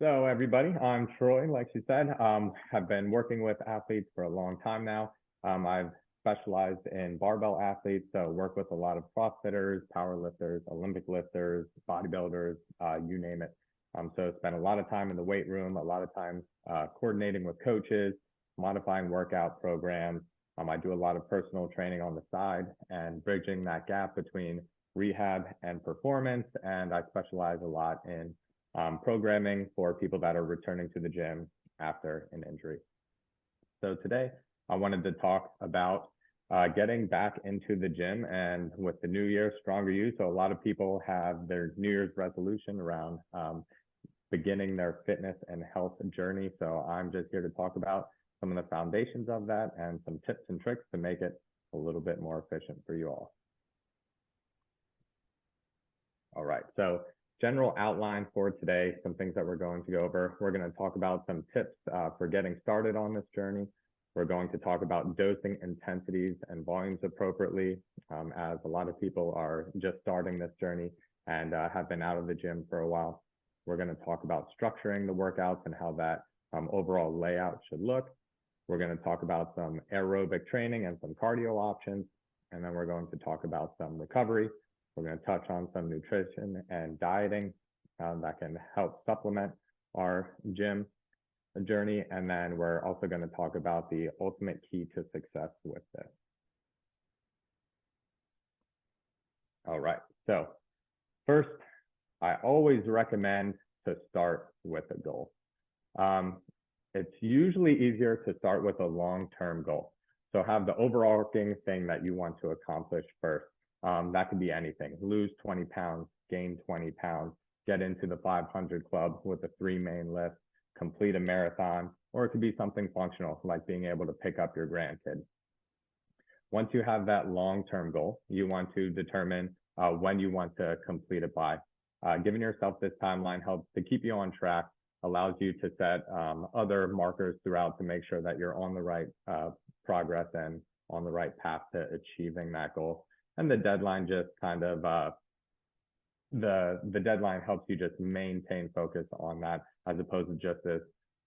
So everybody, I'm Troy, like she said. Have been working with athletes for a long time now. I've specialized in barbell athletes, so work with a lot of CrossFitters, power lifters, Olympic lifters, bodybuilders, you name it. So spent a lot of time in the weight room, a lot of time coordinating with coaches, modifying workout programs. I do a lot of personal training on the side and bridging that gap between rehab and performance. And I specialize a lot in programming for people that are returning to the gym after an injury. So today I wanted to talk about getting back into the gym, and with the new year, stronger you. So a lot of people have their New Year's resolution around beginning their fitness and health journey. So I'm just here to talk about some of the foundations of that and some tips and tricks to make it a little bit more efficient for you all. All right, so general outline for today, some things that we're going to go over. We're going to talk about some tips for getting started on this journey. We're going to talk about dosing intensities and volumes appropriately, as a lot of people are just starting this journey and have been out of the gym for a while. We're going to talk about structuring the workouts and how that overall layout should look. We're going to talk about some aerobic training and some cardio options. And then we're going to talk about some recovery. We're going to touch on some nutrition and dieting that can help supplement our gym journey. And then we're also going to talk about the ultimate key to success with this. All right, so first, I always recommend to start with a goal. It's usually easier to start with a long-term goal. So have the overarching thing that you want to accomplish first. That could be anything: lose 20 pounds, gain 20 pounds, get into the 500 club with the 3 main lifts, complete a marathon, or it could be something functional like being able to pick up your grandkid. Once you have that long-term goal, you want to determine when you want to complete it by. Giving yourself this timeline helps to keep you on track, allows you to set other markers throughout to make sure that you're on the right progress and on the right path to achieving that goal. And the deadline just kind of, the deadline helps you just maintain focus on that, as opposed to just this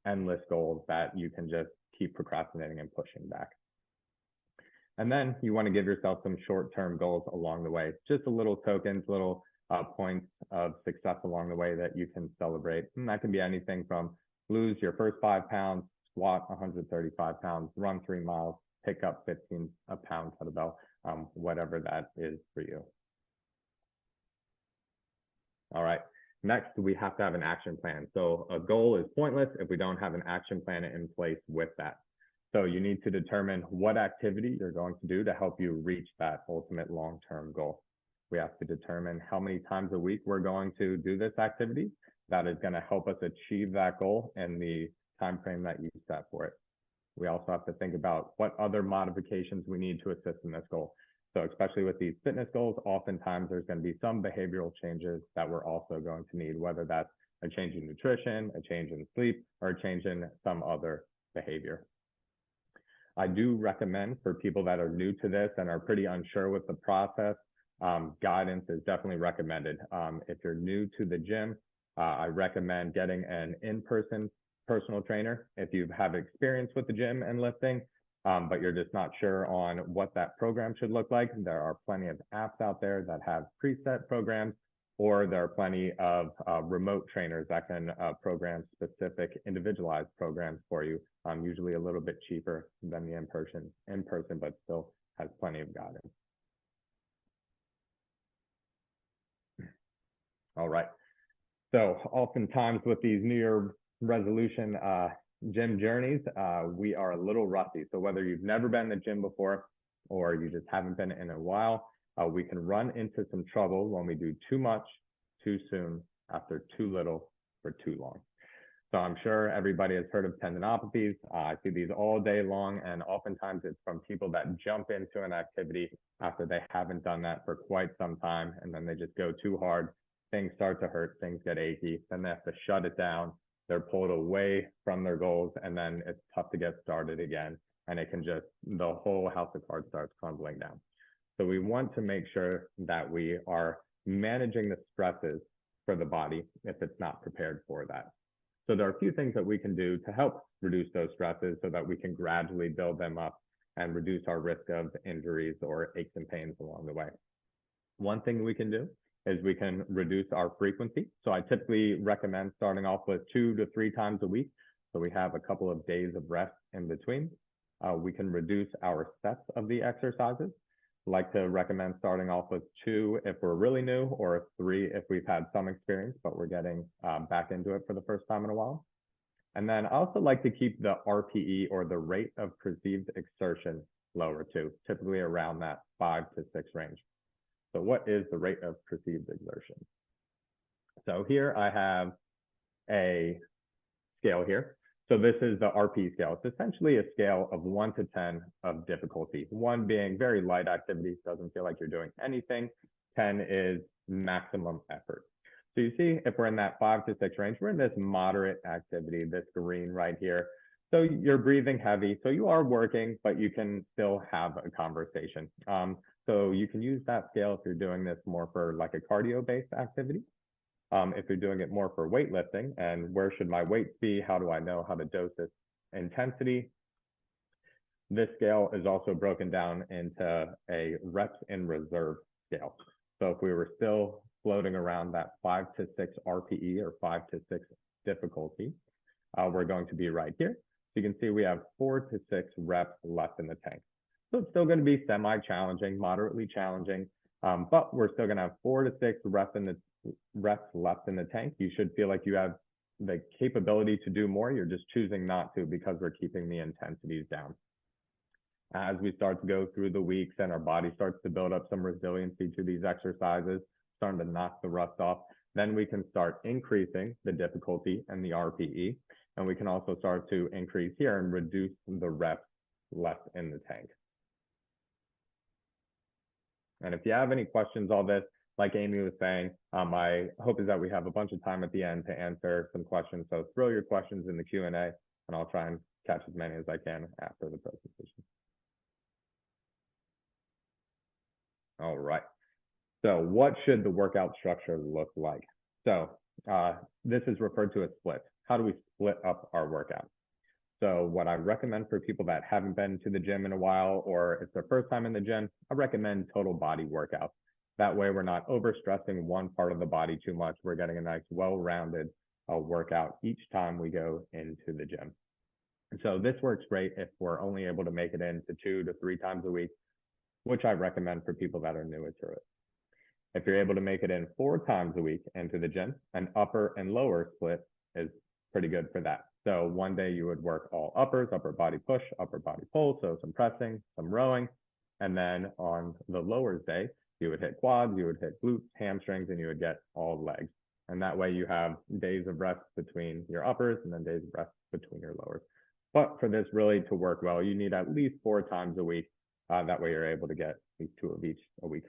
endless goal that you can just keep procrastinating and pushing back. And then you want to give yourself some short-term goals along the way, just a little tokens, little points of success along the way that you can celebrate. And that can be anything from lose your first 5 pounds, squat 135 pounds, run 3 miles, pick up 15 pounds kettlebell, whatever that is for you. All right, next we have to have an action plan. So a goal is pointless if we don't have an action plan in place with that. So you need to determine what activity you're going to do to help you reach that ultimate long-term goal. We have to determine how many times a week we're going to do this activity that is going to help us achieve that goal in the time frame that you set for it. We also have to think about what other modifications we need to assist in this goal. So especially with these fitness goals, oftentimes there's going to be some behavioral changes that we're also going to need, whether that's a change in nutrition, a change in sleep, or a change in some other behavior. I do recommend for people that are new to this and are pretty unsure with the process, guidance is definitely recommended. If you're new to the gym, I recommend getting an in-person personal trainer. If you have experience with the gym and lifting, but you're just not sure on what that program should look like, there are plenty of apps out there that have preset programs, or there are plenty of remote trainers that can program specific individualized programs for you, usually a little bit cheaper than the in-person, but still has plenty of guidance. All right. So oftentimes with these New Year resolution gym journeys, we are a little rusty. So whether you've never been in the gym before or you just haven't been in a while, we can run into some trouble when we do too much, too soon, after too little, for too long. So I'm sure everybody has heard of tendinopathies. I see these all day long, and oftentimes it's from people that jump into an activity after they haven't done that for quite some time, and then they just go too hard. Things start to hurt, things get achy, then they have to shut it down. They're pulled away from their goals, and then it's tough to get started again. And it can just, the whole house of cards starts crumbling down. So we want to make sure that we are managing the stresses for the body if it's not prepared for that. So there are a few things that we can do to help reduce those stresses so that we can gradually build them up and reduce our risk of injuries or aches and pains along the way. One thing we can do is we can reduce our frequency. So I typically recommend starting off with 2 to 3 times a week. So we have a couple of days of rest in between. We can reduce our sets of the exercises. Like to recommend starting off with 2 if we're really new, or 3 if we've had some experience, but we're getting back into it for the first time in a while. And then I also like to keep the RPE, or the rate of perceived exertion, lower too, typically around that 5 to 6 range. So what is the rate of perceived exertion? So here I have a scale here. So this is the RP scale. It's essentially a scale of 1 to 10 of difficulty. 1 being very light activity, doesn't feel like you're doing anything. 10 is maximum effort. So you see, if we're in that 5 to 6 range, we're in this moderate activity, this green right here. So you're breathing heavy. So you are working, but you can still have a conversation. So you can use that scale if you're doing this more for like a cardio-based activity. If you're doing it more for weightlifting, and where should my weights be? How do I know how to dose this intensity? This scale is also broken down into a reps in reserve scale. So if we were still floating around that 5 to 6 RPE, or 5 to 6 difficulty, we're going to be right here. So you can see we have 4 to 6 reps left in the tank. So it's still going to be semi-challenging, moderately challenging, but we're still going to have 4 to 6 reps left in the tank. You should feel like you have the capability to do more. You're just choosing not to because we're keeping the intensities down. As we start to go through the weeks and our body starts to build up some resiliency to these exercises, starting to knock the rust off, then we can start increasing the difficulty and the RPE. And we can also start to increase here and reduce the reps left in the tank. And if you have any questions on this, like Amy was saying, my hope is that we have a bunch of time at the end to answer some questions. So throw your questions in the Q&A, and I'll try and catch as many as I can after the presentation. All right. So what should the workout structure look like? So this is referred to as split. How do we split up our workout? So what I recommend for people that haven't been to the gym in a while, or it's their first time in the gym, I recommend total body workouts. That way we're not overstressing one part of the body too much. We're getting a nice, well-rounded workout each time we go into the gym. And so this works great if we're only able to make it into 2 to 3 times a week, which I recommend for people that are newer to it. If you're able to make it in 4 times a week into the gym, an upper and lower split is pretty good for that. So one day you would work all uppers, upper body push, upper body pull, so some pressing, some rowing. And then on the lowers day, you would hit quads, you would hit glutes, hamstrings, and you would get all legs. And that way you have days of rest between your uppers and then days of rest between your lowers. But for this really to work well, you need at least 4 times a week. That way you're able to get at least 2 of each a week.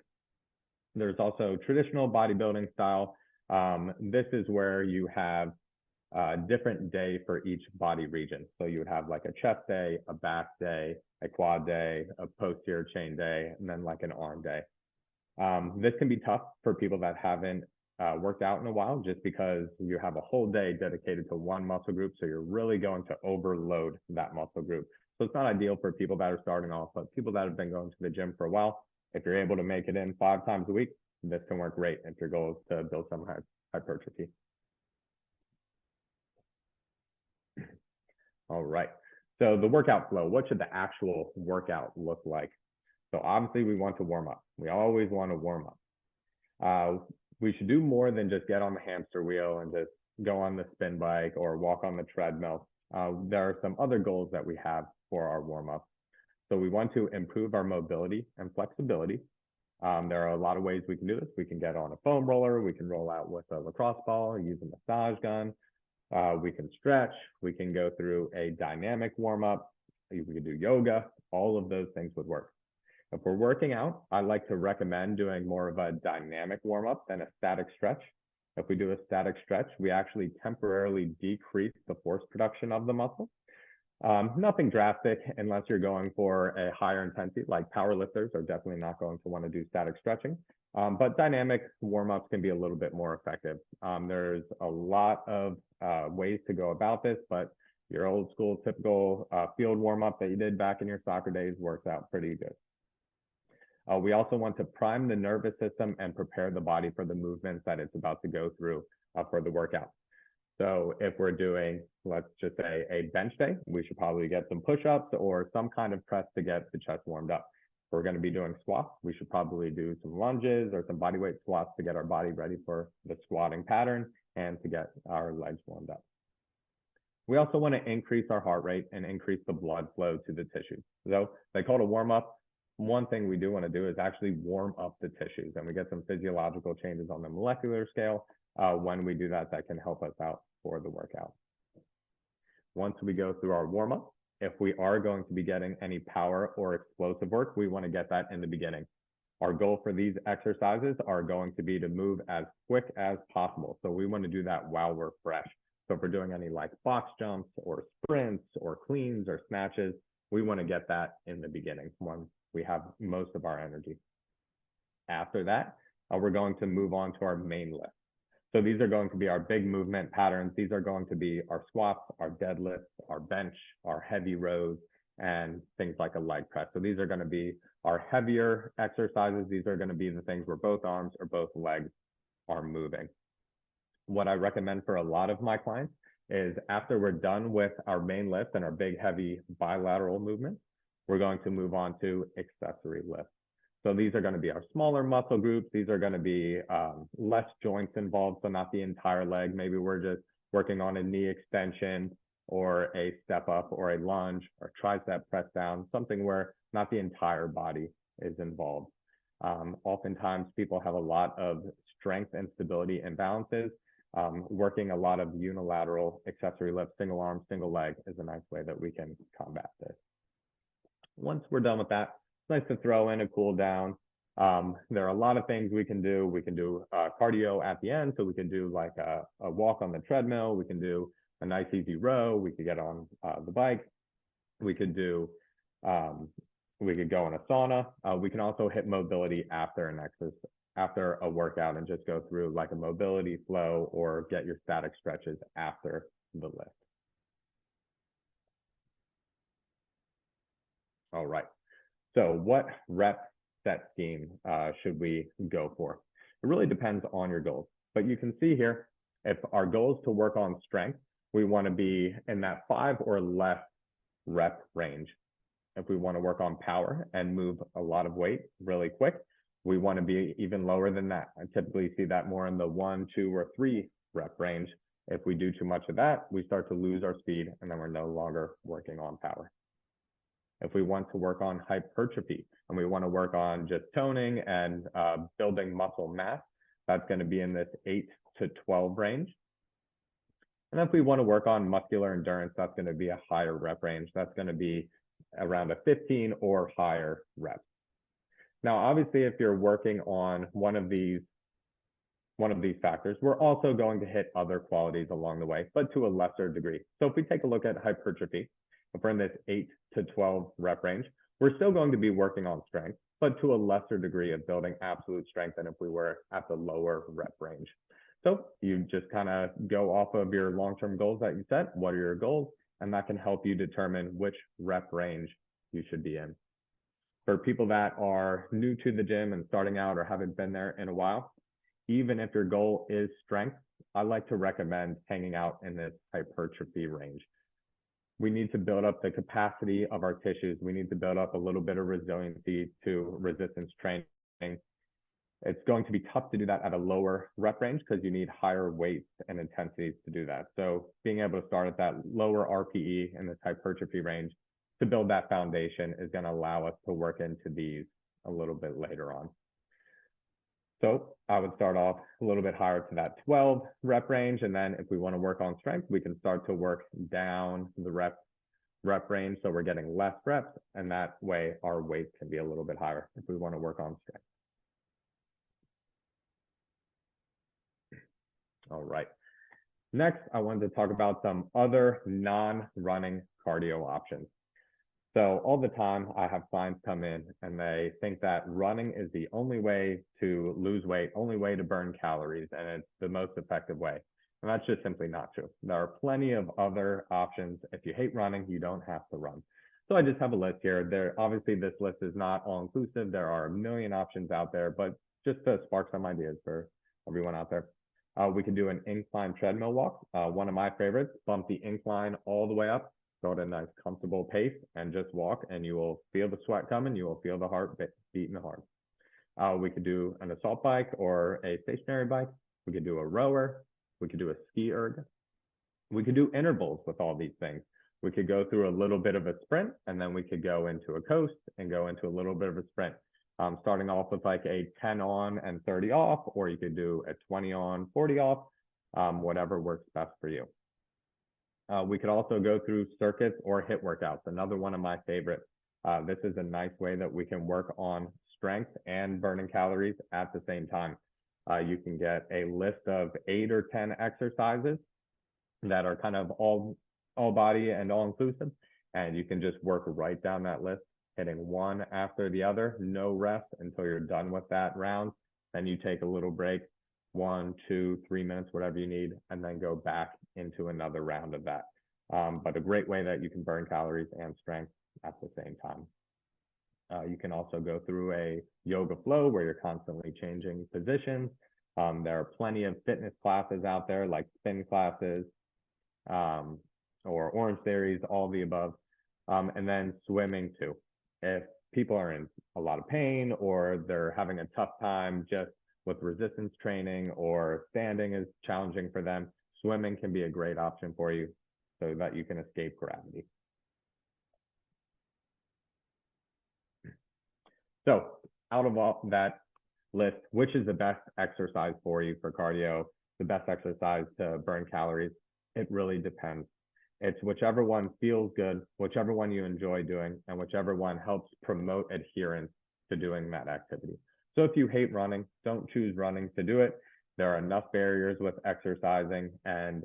There's also traditional bodybuilding style. This is where you have a different day for each body region. So you would have like a chest day, a back day, a quad day, a posterior chain day, and then like an arm day. This can be tough for people that haven't worked out in a while, just because you have a whole day dedicated to one muscle group. So you're really going to overload that muscle group. So it's not ideal for people that are starting off, but people that have been going to the gym for a while, if you're able to make it in 5 times a week, this can work great if your goal is to build some hypertrophy. All right. So the workout flow, what should the actual workout look like? So obviously we want to warm up. We always want to warm up. We should do more than just get on the hamster wheel and just go on the spin bike or walk on the treadmill. There are some other goals that we have for our warm up. So we want to improve our mobility and flexibility. There are a lot of ways we can do this. We can get on a foam roller. We can roll out with a lacrosse ball, use a massage gun. We can stretch. We can go through a dynamic warm up. We can do yoga. All of those things would work. If we're working out, I like to recommend doing more of a dynamic warm up than a static stretch. If we do a static stretch, we actually temporarily decrease the force production of the muscle. Nothing drastic unless you're going for a higher intensity, like power lifters are definitely not going to want to do static stretching. But dynamic warm-ups can be a little bit more effective. There's a lot of ways to go about this, but your old school typical field warm-up that you did back in your soccer days works out pretty good. We also want to prime the nervous system and prepare the body for the movements that it's about to go through for the workout. So if we're doing, let's just say, a bench day, we should probably get some push-ups or some kind of press to get the chest warmed up. If we're going to be doing squats, we should probably do some lunges or some bodyweight squats to get our body ready for the squatting pattern and to get our legs warmed up. We also want to increase our heart rate and increase the blood flow to the tissues. So they call it a warm-up. One thing we do want to do is actually warm up the tissues, and we get some physiological changes on the molecular scale when we do that, that can help us out for the workout. Once we go through our warm-up, if we are going to be getting any power or explosive work, we want to get that in the beginning. Our goal for these exercises are going to be to move as quick as possible. So we want to do that while we're fresh. So if we're doing any like box jumps or sprints or cleans or snatches, we want to get that in the beginning when we have most of our energy. After that, we're going to move on to our main lift. So these are going to be our big movement patterns. These are going to be our squats, our deadlifts, our bench, our heavy rows, and things like a leg press. So these are going to be our heavier exercises. These are going to be the things where both arms or both legs are moving. What I recommend for a lot of my clients is after we're done with our main lift and our big, heavy bilateral movements, we're going to move on to accessory lifts. So these are going to be our smaller muscle groups. These are going to be less joints involved, so not the entire leg. Maybe we're just working on a knee extension or a step up or a lunge or tricep press down, something where not the entire body is involved. Oftentimes people have a lot of strength and stability imbalances. Working a lot of unilateral accessory lifts, single arm, single leg is a nice way that we can combat this. Once we're done with that, it's nice to throw in a cool down. There are a lot of things we can do. We can do cardio at the end. So we can do like a walk on the treadmill. We can do a nice easy row. We could get on the bike. We could do, we could go in a sauna. We can also hit mobility after an exercise, after a workout, and just go through like a mobility flow or get your static stretches after the lift. All right. So what rep set scheme should we go for? It really depends on your goals, but you can see here, if our goal is to work on strength, we want to be in that 5 or less rep range. If we want to work on power and move a lot of weight really quick, we want to be even lower than that. I typically see that more in the 1, 2, or 3 rep range. If we do too much of that, we start to lose our speed and then we're no longer working on power. If we want to work on hypertrophy and we want to work on just toning and building muscle mass, that's going to be in this 8 to 12 range. And if we want to work on muscular endurance, that's going to be a higher rep range. That's going to be around a 15 or higher reps. Now, obviously, if you're working on one of these factors, we're also going to hit other qualities along the way, but to a lesser degree. So if we take a look at hypertrophy, if we're in this 8 to 12 rep range, we're still going to be working on strength, but to a lesser degree of building absolute strength than if we were at the lower rep range. So you just kind of go off of your long-term goals that you set. What are your goals? And that can help you determine which rep range you should be in. For people that are new to the gym and starting out or haven't been there in a while, even if your goal is strength, I like to recommend hanging out in this hypertrophy range. We need to build up the capacity of our tissues. We need to build up a little bit of resiliency to resistance training. It's going to be tough to do that at a lower rep range because you need higher weights and intensities to do that. So being able to start at that lower RPE in this hypertrophy range to build that foundation is going to allow us to work into these a little bit later on. So I would start off a little bit higher to that 12 rep range. And then if we want to work on strength, we can start to work down the rep range. So we're getting less reps, and that way our weight can be a little bit higher if we want to work on strength. All right. Next, I wanted to talk about some other non-running cardio options. So all the time I have clients come in and they think that running is the only way to lose weight, only way to burn calories, and it's the most effective way. And that's just simply not true. There are plenty of other options. If you hate running, you don't have to run. So I just have a list here. Obviously this list is not all inclusive. There are a million options out there, but just to spark some ideas for everyone out there. We can do an incline treadmill walk. One of my favorites, bump the incline all the way up, go at a nice comfortable pace and just walk, and you will feel the sweat coming. You will feel the heart beating hard. We could do an assault bike or a stationary bike. We could do a rower. We could do a ski erg. We could do intervals with all these things. We could go through a little bit of a sprint, and then we could go into a coast and go into a little bit of a sprint. Starting off with like a 10 on and 30 off, or you could do a 20 on, 40 off, whatever works best for you. We could also go through circuits or HIIT workouts, another one of my favorites. This is a nice way that we can work on strength and burning calories at the same time. You can get a list of 8 or 10 exercises that are kind of all body and all inclusive, and you can just work right down that list, hitting one after the other, no rest until you're done with that round. Then you take a little break, 1, 2, 3 minutes, whatever you need, and then go back into another round of that. But a great way that you can burn calories and strength at the same time. You can also go through a yoga flow where you're constantly changing positions. There are plenty of fitness classes out there like spin classes or Orange Theories, all the above. And then swimming too. If people are in a lot of pain or they're having a tough time just with resistance training, or standing is challenging for them, swimming can be a great option for you so that you can escape gravity. So out of all that list, which is the best exercise for you for cardio, the best exercise to burn calories? It really depends. It's whichever one feels good, whichever one you enjoy doing, and whichever one helps promote adherence to doing that activity. So if you hate running, don't choose running to do it. There are enough barriers with exercising and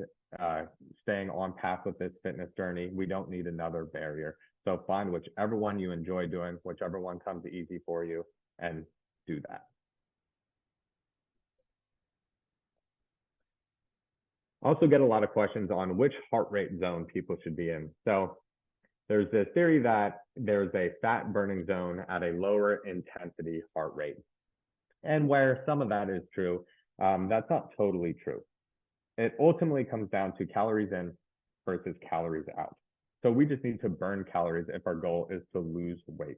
staying on path with this fitness journey. We don't need another barrier. So find whichever one you enjoy doing, whichever one comes easy for you, and do that. Also get a lot of questions on which heart rate zone people should be in. So there's this theory that there's a fat burning zone at a lower intensity heart rate. And where some of that is true, that's not totally true. It ultimately comes down to calories in versus calories out. So we just need to burn calories if our goal is to lose weight.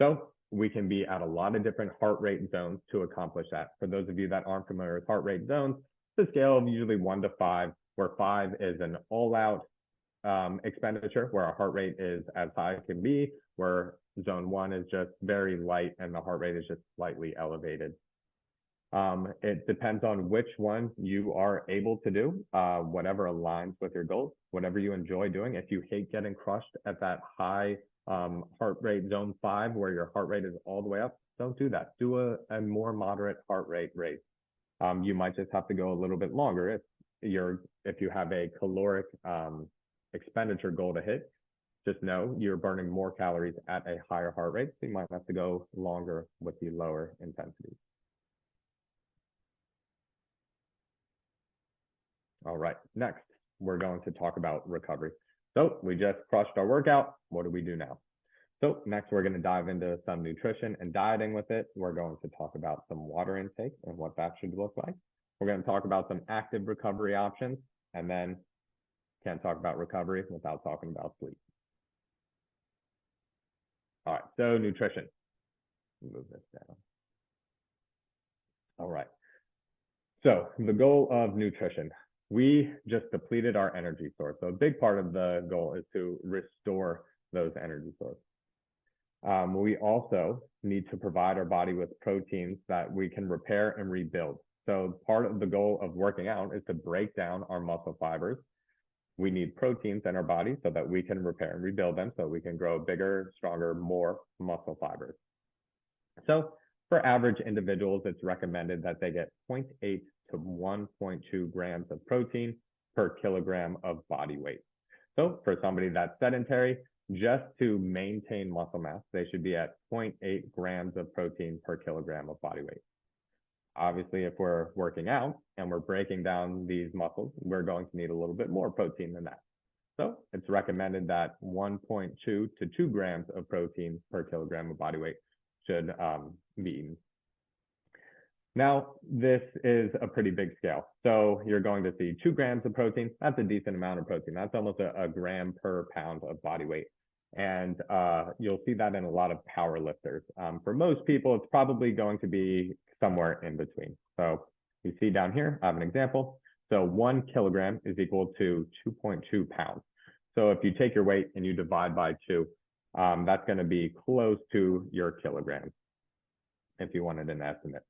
So we can be at a lot of different heart rate zones to accomplish that. For those of you that aren't familiar with heart rate zones, it's a scale of usually 1 to 5, where 5 is an all-out expenditure, where our heart rate is as high as it can be, where zone 1 is just very light and the heart rate is just slightly elevated. It depends on which one you are able to do, whatever aligns with your goals, whatever you enjoy doing. If you hate getting crushed at that high heart rate zone 5, where your heart rate is all the way up, don't do that. Do a more moderate heart rate race. You might just have to go a little bit longer if you have a caloric expenditure goal to hit. Just know you're burning more calories at a higher heart rate, so you might have to go longer with the lower intensity. All right, next, we're going to talk about recovery. So we just crushed our workout. What do we do now? So next, we're going to dive into some nutrition and dieting with it. We're going to talk about some water intake and what that should look like. We're going to talk about some active recovery options, and then can't talk about recovery without talking about sleep. All right, so nutrition. Move this down. All right. So the goal of nutrition, we just depleted our energy source. So a big part of the goal is to restore those energy sources. We also need to provide our body with proteins that we can repair and rebuild. So part of the goal of working out is to break down our muscle fibers. We need proteins in our body so that we can repair and rebuild them, so we can grow bigger, stronger, more muscle fibers. So for average individuals, it's recommended that they get 0.8 to 1.2 grams of protein per kilogram of body weight. So for somebody that's sedentary, just to maintain muscle mass, they should be at 0.8 grams of protein per kilogram of body weight. Obviously, if we're working out and we're breaking down these muscles, we're going to need a little bit more protein than that. So it's recommended that 1.2 to 2 grams of protein per kilogram of body weight should be eaten. Now, this is a pretty big scale. So you're going to see 2 grams of protein. That's a decent amount of protein. That's almost a gram per pound of body weight. And you'll see that in a lot of power lifters. For most people, it's probably going to be somewhere in between. So you see down here, I have an example. So 1 kilogram is equal to 2.2 pounds. So if you take your weight and you divide by 2, that's going to be close to your kilograms if you wanted an estimate.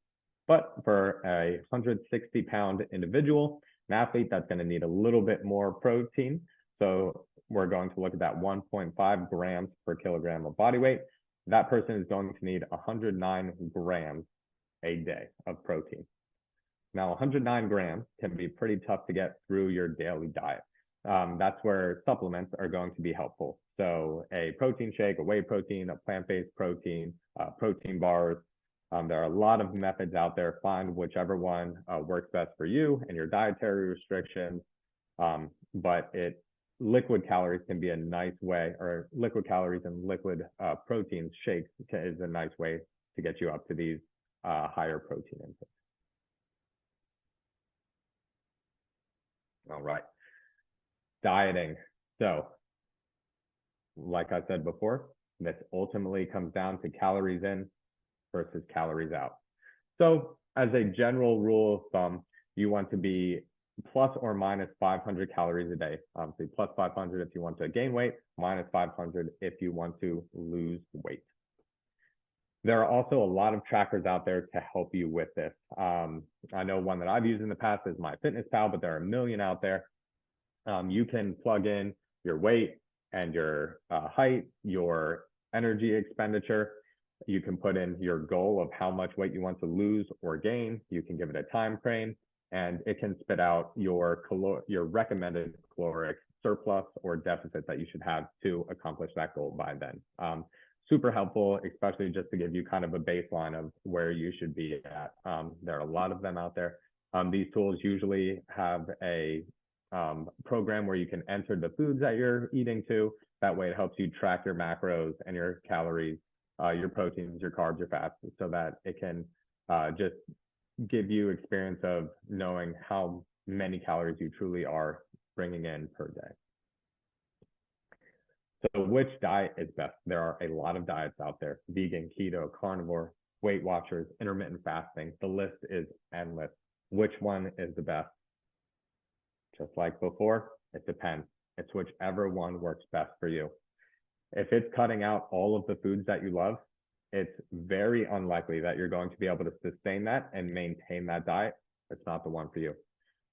But for a 160-pound individual, an athlete, that's going to need a little bit more protein. So we're going to look at that 1.5 grams per kilogram of body weight. That person is going to need 109 grams a day of protein. Now, 109 grams can be pretty tough to get through your daily diet. That's where supplements are going to be helpful. So a protein shake, a whey protein, a plant-based protein, protein bars. There are a lot of methods out there. Find whichever one works best for you and your dietary restrictions. But liquid calories can be a nice way, or liquid calories and liquid protein shakes is a nice way to get you up to these higher protein intakes. All right. Dieting. So, like I said before, this ultimately comes down to calories in versus calories out. So, as a general rule of thumb, you want to be plus or minus 500 calories a day. Obviously, plus 500 if you want to gain weight, minus 500 if you want to lose weight. There are also a lot of trackers out there to help you with this. I know one that I've used in the past is MyFitnessPal, but there are a million out there. You can plug in your weight and your height, your energy expenditure. You can put in your goal of how much weight you want to lose or gain. You can give it a time frame, and it can spit out your recommended caloric surplus or deficit that you should have to accomplish that goal by then. Super helpful, especially just to give you kind of a baseline of where you should be at. There are a lot of them out there. These tools usually have a program where you can enter the foods that you're eating to. That way it helps you track your macros and your calories, your proteins, your carbs, your fats, so that it can just give you experience of knowing how many calories you truly are bringing in per day. So which diet is best? There are a lot of diets out there: vegan, keto, carnivore, Weight Watchers, intermittent fasting. The list is endless. Which one is the best? Just like before, it depends. It's whichever one works best for you. If it's cutting out all of the foods that you love, it's very unlikely that you're going to be able to sustain that and maintain that diet. It's not the one for you.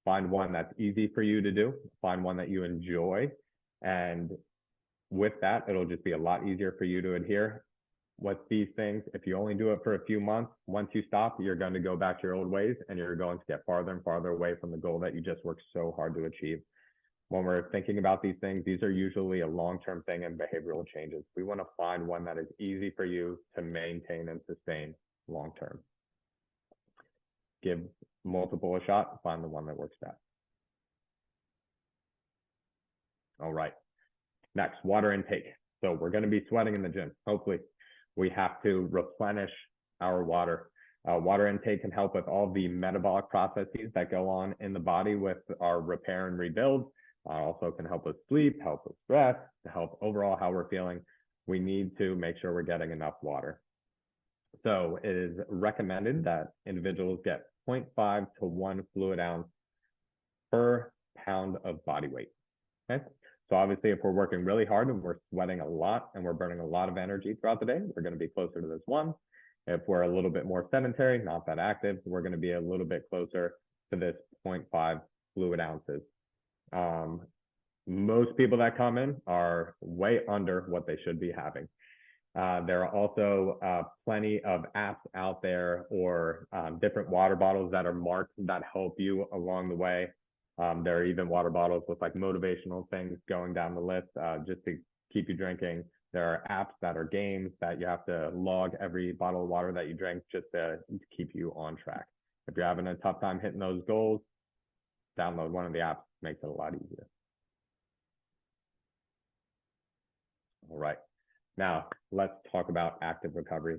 Find one that's easy for you to do. Find one that you enjoy. And with that, it'll just be a lot easier for you to adhere. With these things, if you only do it for a few months, once you stop, you're going to go back to your old ways, and you're going to get farther and farther away from the goal that you just worked so hard to achieve. When we're thinking about these things, these are usually a long-term thing in behavioral changes. We want to find one that is easy for you to maintain and sustain long-term. Give multiple a shot, find the one that works best. All right. Next, water intake. So we're going to be sweating in the gym. Hopefully, we have to replenish our water. Water intake can help with all the metabolic processes that go on in the body with our repair and rebuild. Also can help with sleep, help with stress, to help overall how we're feeling. We need to make sure we're getting enough water. So it is recommended that individuals get 0.5 to 1 fluid ounce per pound of body weight. Okay. So obviously, if we're working really hard and we're sweating a lot and we're burning a lot of energy throughout the day, we're going to be closer to this 1. If we're a little bit more sedentary, not that active, we're going to be a little bit closer to this 0.5 fluid ounces. Most people that come in are way under what they should be having. There are also plenty of apps out there or different water bottles that are marked that help you along the way. There are even water bottles with like motivational things going down the list, just to keep you drinking. There are apps that are games that you have to log every bottle of water that you drink just to keep you on track. If you're having a tough time hitting those goals, download one of the apps, makes it a lot easier. All right, now let's talk about active recovery.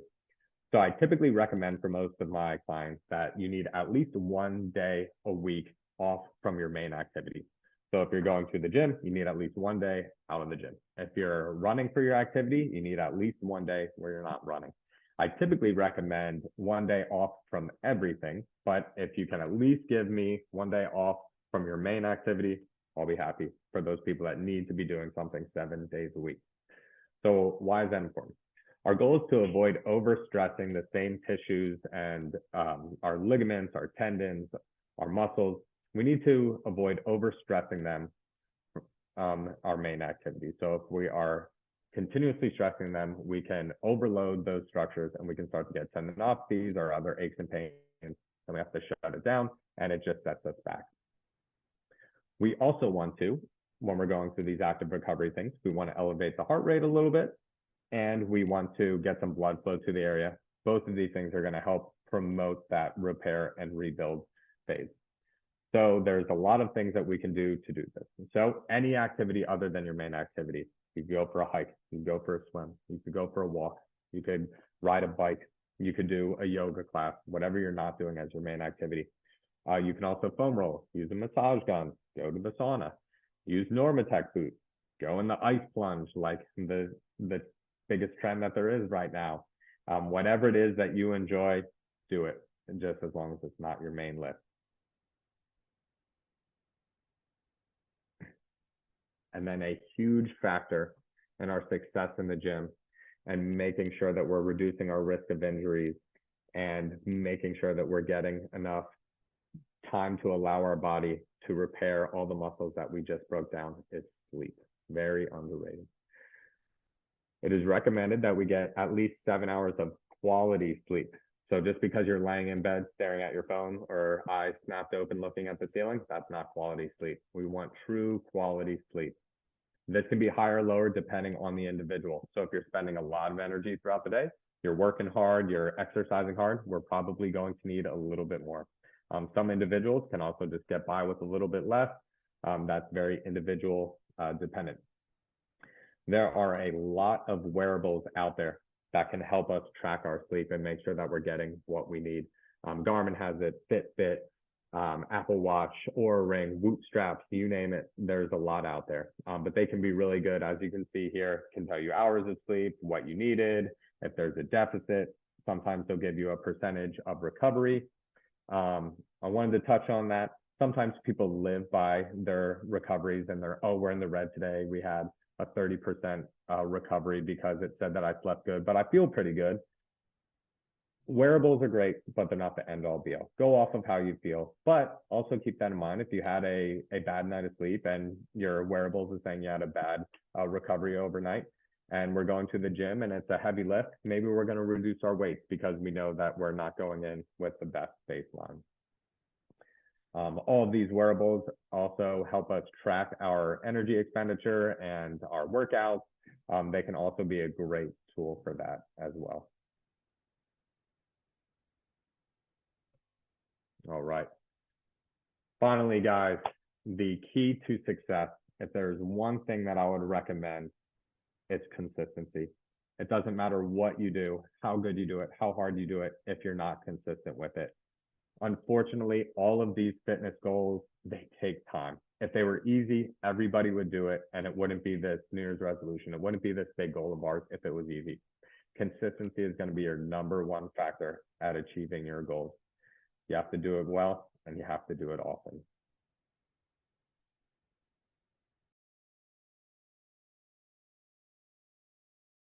So I typically recommend for most of my clients that you need at least 1 day a week off from your main activity. So if you're going to the gym, you need at least 1 day out of the gym. If you're running for your activity, you need at least 1 day where you're not running. I typically recommend 1 day off from everything, but if you can at least give me 1 day off from your main activity, I'll be happy for those people that need to be doing something 7 days a week. So why is that important? Our goal is to avoid overstressing the same tissues and our ligaments, our tendons, our muscles. We need to avoid overstressing them, our main activity. So if we are continuously stressing them, we can overload those structures and we can start to get tendinopathies or other aches and pains, and we have to shut it down, and it just sets us back. We also want to, when we're going through these active recovery things, we want to elevate the heart rate a little bit, and we want to get some blood flow to the area. Both of these things are going to help promote that repair and rebuild phase. So there's a lot of things that we can do to do this. So any activity other than your main activity, you could go for a hike, you could go for a swim, you could go for a walk, you could ride a bike, you could do a yoga class, whatever you're not doing as your main activity. You can also foam roll, use a massage gun, go to the sauna, use Normatec boots, go in the ice plunge, like the biggest trend that there is right now. Whatever it is that you enjoy, do it, just as long as it's not your main list. And then a huge factor in our success in the gym and making sure that we're reducing our risk of injuries and making sure that we're getting enough time to allow our body to repair all the muscles that we just broke down is sleep. Very underrated. It is recommended that we get at least 7 hours of quality sleep. So just because you're laying in bed staring at your phone or eyes snapped open looking at the ceiling, that's not quality sleep. We want true quality sleep. This can be higher or lower depending on the individual. So if you're spending a lot of energy throughout the day, you're working hard, you're exercising hard, we're probably going to need a little bit more. Some individuals can also just get by with a little bit less. That's very individual dependent. There are a lot of wearables out there that can help us track our sleep and make sure that we're getting what we need. Garmin has it, Fitbit, Apple Watch, Oura Ring, Whoop straps, you name it, there's a lot out there. But they can be really good. As you can see here, can tell you hours of sleep, what you needed, if there's a deficit. Sometimes they'll give you a percentage of recovery. I wanted to touch on that. Sometimes people live by their recoveries and they're, oh, we're in the red today. We had a 30% recovery because it said that I slept good, but I feel pretty good. Wearables are great, but they're not the end all be all. Go off of how you feel, but also keep that in mind. If you had a bad night of sleep and your wearables is saying you had a bad recovery overnight, and we're going to the gym and it's a heavy lift, maybe we're going to reduce our weights because we know that we're not going in with the best baseline. All of these wearables also help us track our energy expenditure and our workouts. They can also be a great tool for that as well. All right. Finally, guys, the key to success, if there's one thing that I would recommend, it's consistency. It doesn't matter what you do, how good you do it, how hard you do it, if you're not consistent with it. Unfortunately, all of these fitness goals, they take time. If they were easy, everybody would do it, and it wouldn't be this New Year's resolution. It wouldn't be this big goal of ours if it was easy. Consistency is going to be your #1 factor at achieving your goals. You have to do it well, and you have to do it often.